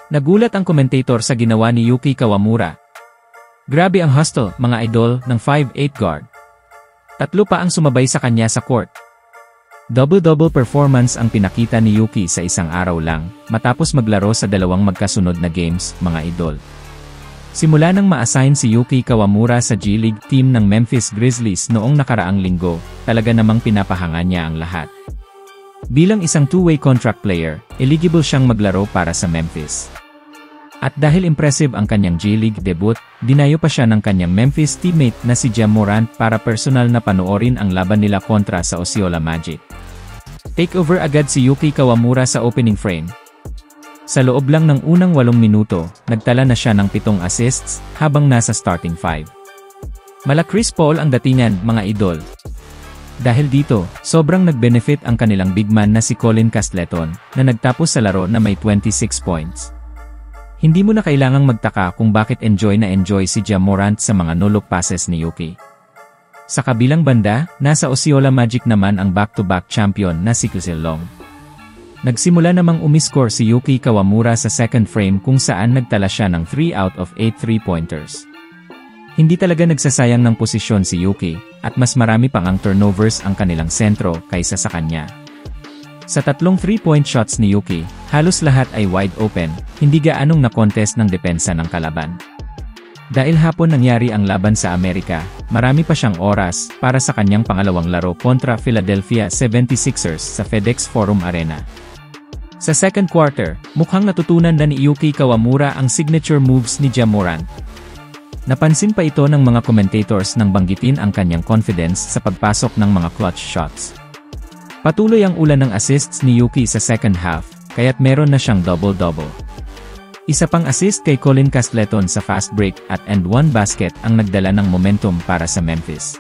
Nagulat ang komentator sa ginawa ni Yuki Kawamura. Grabe ang hustle, mga idol, ng 5'8 guard. Tatlo pa ang sumabay sa kanya sa court. Double-double performance ang pinakita ni Yuki sa isang araw lang, matapos maglaro sa dalawang magkasunod na games, mga idol. Simula nang ma-assign si Yuki Kawamura sa G-League team ng Memphis Grizzlies noong nakaraang linggo, talaga namang pinapahanga niya ang lahat. Bilang isang two-way contract player, eligible siyang maglaro para sa Memphis. At dahil impressive ang kanyang G-League debut, dinayo pa siya ng kanyang Memphis teammate na si Ja Morant para personal na panoorin ang laban nila kontra sa Osceola Magic. Takeover agad si Yuki Kawamura sa opening frame. Sa loob lang ng unang 8 minuto, nagtala na siya ng 7 assists habang nasa starting 5. Mala Chris Paul ang datingan, mga idol. Dahil dito, sobrang nag-benefit ang kanilang big man na si Colin Castleton na nagtapos sa laro na may 26 points. Hindi mo na kailangang magtaka kung bakit enjoy si Ja Morant sa mga no-look passes ni Yuki. Sa kabilang banda, nasa Osceola Magic naman ang back-to-back champion na si Kuzil Long. Nagsimula namang umiscore si Yuki Kawamura sa second frame kung saan nagtala siya ng 3 out of 8 3-pointers. Hindi talaga nagsasayang ng posisyon si Yuki, at mas marami pang ang turnovers ang kanilang sentro kaysa sa kanya. Sa 3 3-point shots ni Yuki, halos lahat ay wide open, hindi gaanong na-contest ng depensa ng kalaban. Dahil hapon nangyari ang laban sa Amerika, marami pa siyang oras para sa kanyang pangalawang laro kontra Philadelphia 76ers sa FedEx Forum Arena. Sa second quarter, mukhang natutunan na ni Yuki Kawamura ang signature moves ni Ja Morant. Napansin pa ito ng mga commentators nang banggitin ang kanyang confidence sa pagpasok ng mga clutch shots. Patuloy ang ulan ng assists ni Yuki sa second half, kaya't meron na siyang double-double. Isa pang assist kay Colin Castleton sa fast break at and-one basket ang nagdala ng momentum para sa Memphis.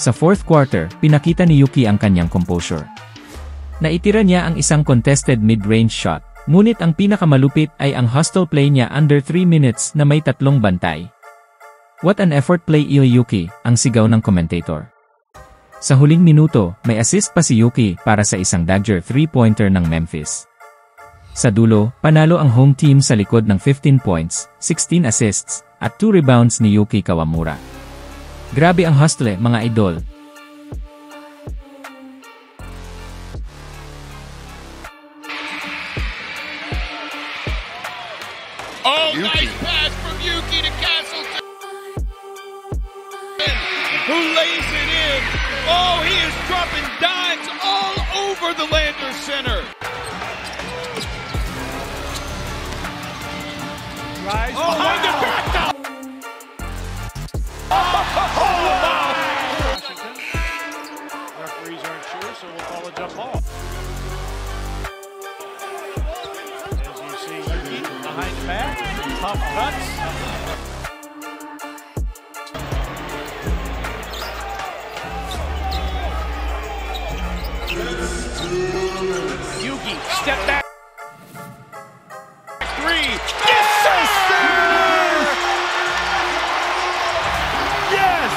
Sa fourth quarter, pinakita ni Yuki ang kanyang composure. Naitira niya ang isang contested mid-range shot, ngunit ang pinakamalupit ay ang hustle play niya under 3 minutes na may 3 bantay. What an effort play Yuki, ang sigaw ng commentator. Sa huling minuto, may assist pa si Yuki para sa isang dagger 3-pointer ng Memphis. Sa dulo, panalo ang home team sa likod ng 15 points, 16 assists, at 2 rebounds ni Yuki Kawamura. Grabe ang hustle, mga idol. Oh, nice pass from Yuki to Castleton, who lays it in. Oh, he is dropping dimes all over the Landers Center. Rise Behind the back now. Oh, wow. Washington. Referees aren't sure, so we'll call a jump ball. As you see, Yuki behind the back, tough cuts. Yuki, step back. 3. Yes, sir! Yes!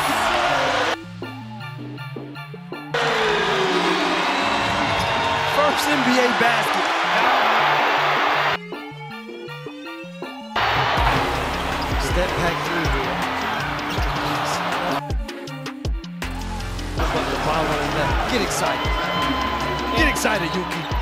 First NBA basket. Step back 3 here. Get excited. Get excited, Yuki.